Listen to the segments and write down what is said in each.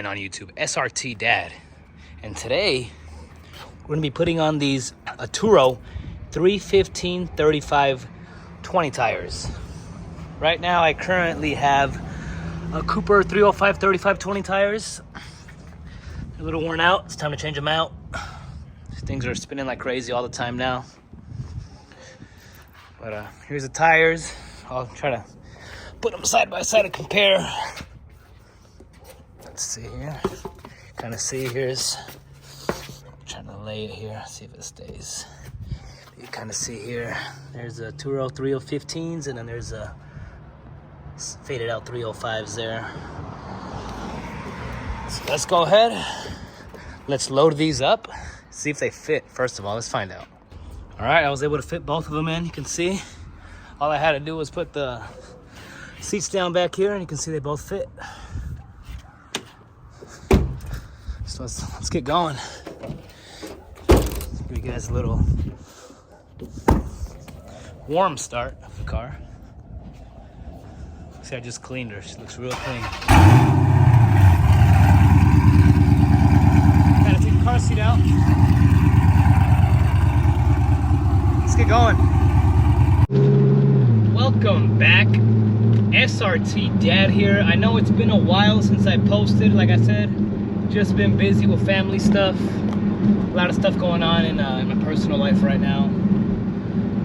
join on YouTube, SRT Dad. And today, we're gonna be putting on these Atturo 315 35 20 tires. Right now, I currently have a Cooper 305 35 20 tires. They're a little worn out, it's time to change them out. These things are spinning like crazy all the time now. But here's the tires. I'll try to put them side by side and compare. Let's see here. Kind of see here's. I'm trying to lay it here, see if it stays. You kind of see here. There's a Atturo 3015s, and then there's a faded out 305s there. So let's go ahead. Let's load these up. See if they fit. First of all, let's find out. All right, I was able to fit both of them in. You can see. All I had to do was put the seats down back here, and you can see they both fit. So let's get going. Give you guys a little warm start of the car. See, I just cleaned her. She looks real clean. Gotta take the car seat out. Let's get going. Welcome back. SRT Dad here. I know it's been a while since I posted. Like I said, just been busy with family stuff. A lot of stuff going on in my personal life right now.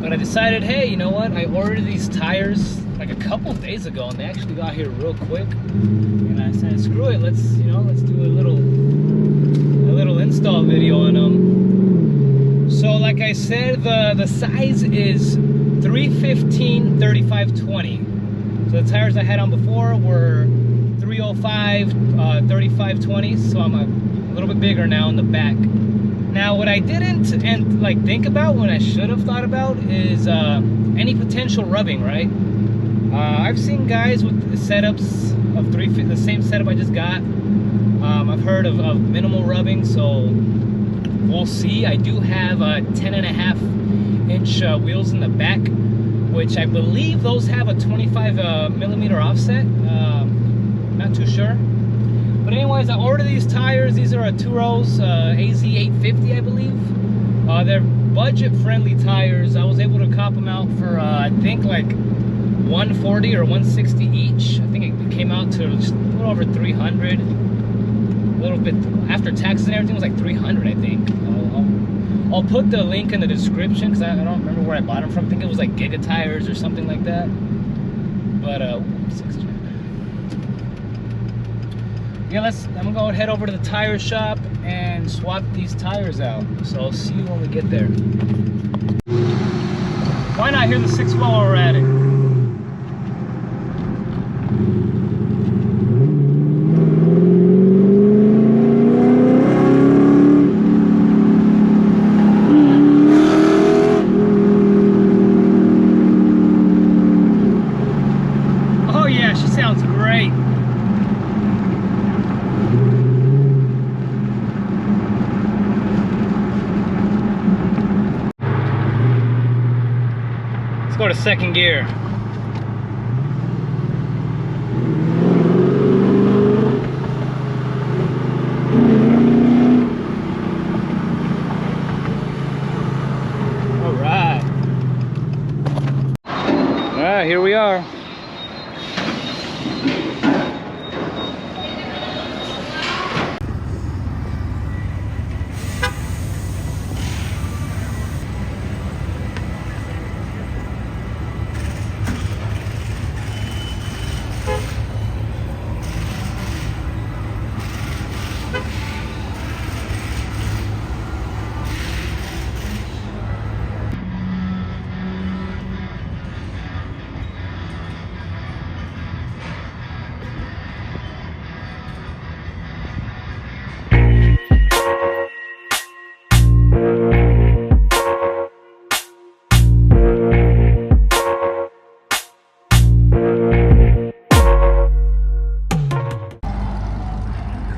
But I decided, hey, you know what? I ordered these tires like a couple days ago, and they actually got here real quick. And I said, screw it, let's do a little install video on them. So like I said, the size is 315 35 20. So the tires I had on before were 305 35 20s, so I'm a little bit bigger now in the back. Now what I didn't think about, when I should have thought about, is any potential rubbing, right? I've seen guys with setups of the same setup I just got. I've heard of minimal rubbing, so we'll see. I do have 10.5-inch wheels in the back, which I believe those have a 25 millimeter offset. Not too sure. But anyways, I ordered these tires. These are Atturo's AZ850, I believe. They're budget-friendly tires. I was able to cop them out for, I think, like $140 or $160 each. I think it came out to just a little over $300. A little bit after taxes and everything was like $300, I think. I'll put the link in the description because I don't remember where I bought them from. I think it was like Giga Tires or something like that. But yeah, I'm gonna go head over to the tire shop and swap these tires out. So I'll see you when we get there. Why not hear the 6 while we're at it? Oh yeah, she sounds great. Go to second gear. All right, here we are.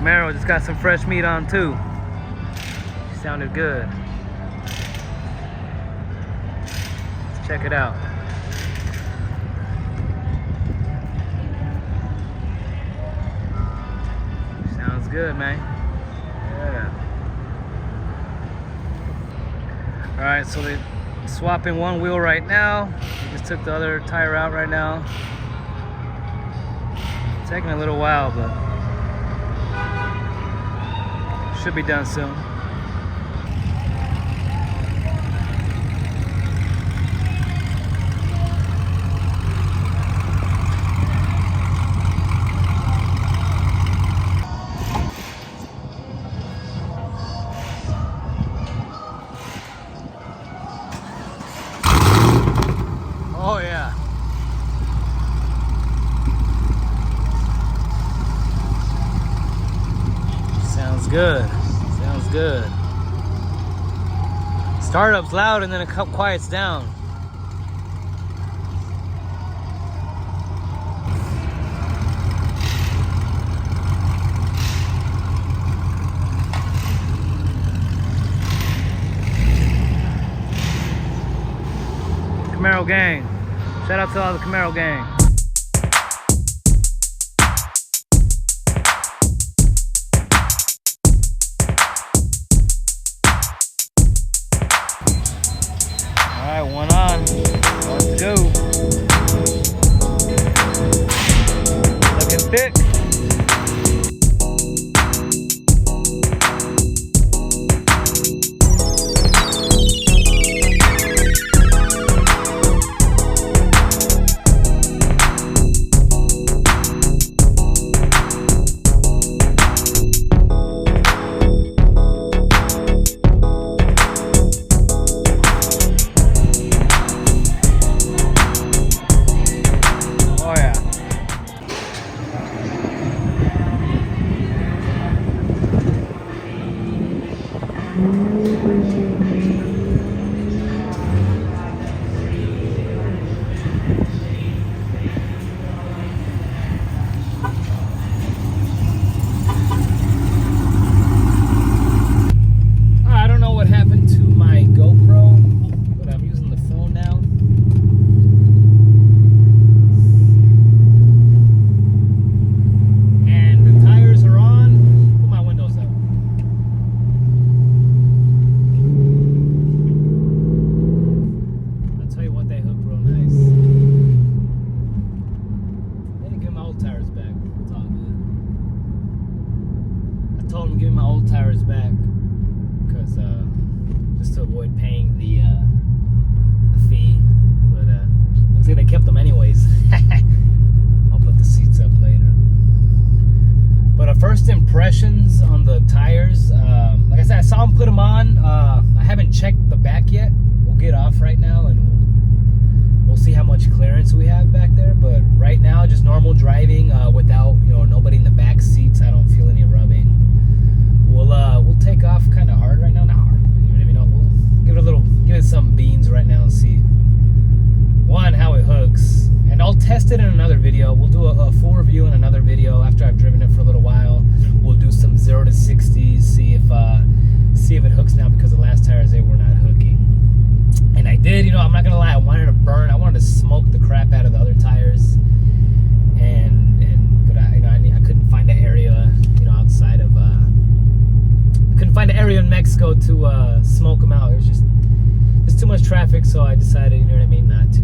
Camaro just got some fresh meat on too. Sounded good. Let's check it out. Sounds good, man. Yeah. All right, so they're swapping one wheel right now. They just took the other tire out right now. Taking a little while, but should be done soon. Oh yeah. Sounds good. Sounds good. Startup's loud and then it quiets down. Camaro gang. Shout out to all the Camaro gang. All right, one on. Let's go. Looking thick. I don't know what happened to my GoPro, but I'm using the phone now. And the tires are on. Put my windows up. I'll tell you what, they hooked real nice. I didn't give my old tires back. It's all good. I told them to give me my old tires back. Because just to avoid paying the fee, but looks like they kept them anyways. I'll put the seats up later. But first impressions on the tires, like I said, I saw them put them on. I haven't checked the back yet. We'll get off right now and we'll see how much clearance we have back there. But right now, just normal driving without nobody in the back seats. I don't feel any rubbing. We'll take off kind of hard right now. Not hard. We'll give it some beans right now and see one, how it hooks, and I'll test it in another video. We'll do a full review in another video after I've driven it for a little while. We'll do some 0 to 60s, see if it hooks now, because the last tires, they were not hooking. And I did, I'm not gonna lie, I wanted to burn. I wanted to smoke the crap out of the other tires, but I couldn't find an area, outside of. Couldn't find an area in Mexico to smoke them out. It was just too much traffic, so I decided, not to.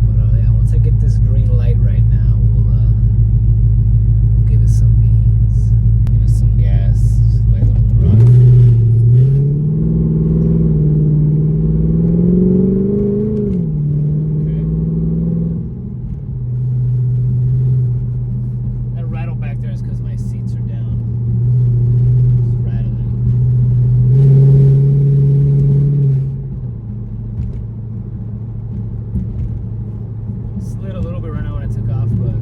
But yeah, once I get this green light right now, we'll give it some beans, give it some gas, just lay a little throttle. Okay. That rattle back there is because my seats are down. Slid a little bit right now when I took off, but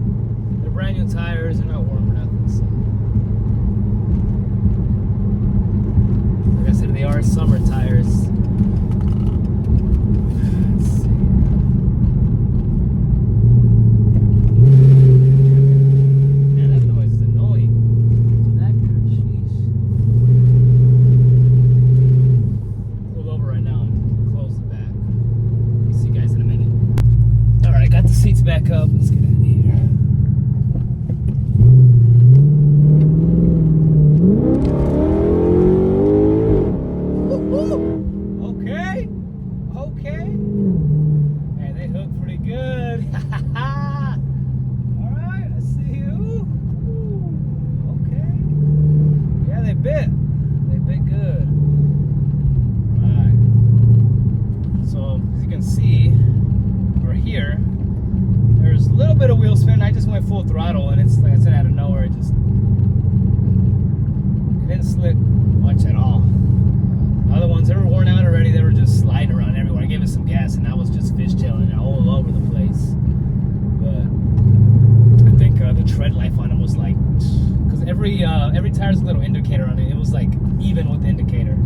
they're brand new tires, they're not warm or nothing, so. Like I said, they are summer tires. Let's see. Man, that noise is annoying. It's back there, sheesh. Pull over right now and close the back. I'll see you guys in a minute. Alright, got the seats back up. Let's get out of here. every tire's a little indicator on it. It was like even with the indicator,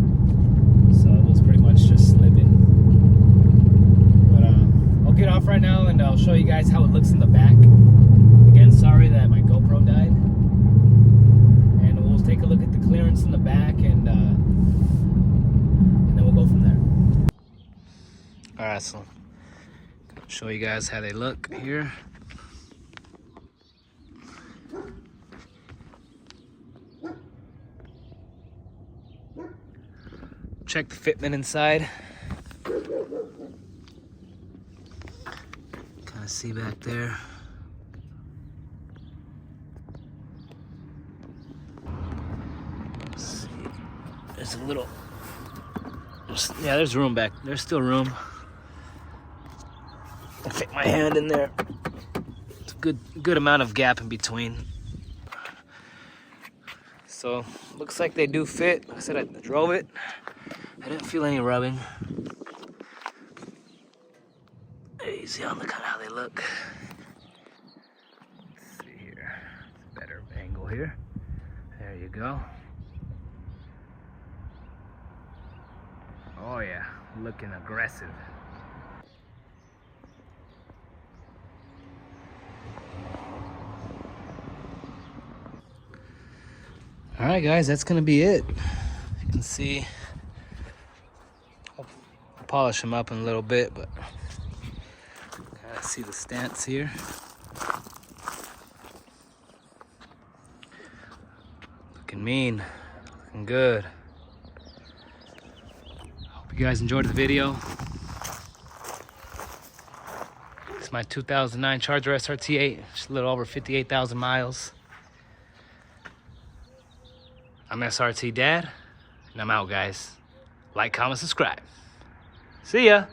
so it was pretty much just slipping. But I'll get off right now and I'll show you guys how it looks in the back. Again, sorry that my GoPro died. And we'll take a look at the clearance in the back, and then we'll go from there. All right, so I'll show you guys how they look here. Check the fitment inside. Kind of see back there. Let's see. There's a little. Yeah, there's room back. There's still room. I'll fit my hand in there. It's a good amount of gap in between. So looks like they do fit. Like I said, I drove it. I didn't feel any rubbing. Easy on, look at how they look. Let's see here. It's a better angle here. There you go. Oh yeah, looking aggressive. All right, guys, that's gonna be it. You can see. I'll polish them up in a little bit, but kind of see the stance here. Looking mean, looking good. Hope you guys enjoyed the video. It's my 2009 Charger SRT8, just a little over 58,000 miles. I'm SRT Dad, and I'm out, guys. Like, comment, subscribe. See ya.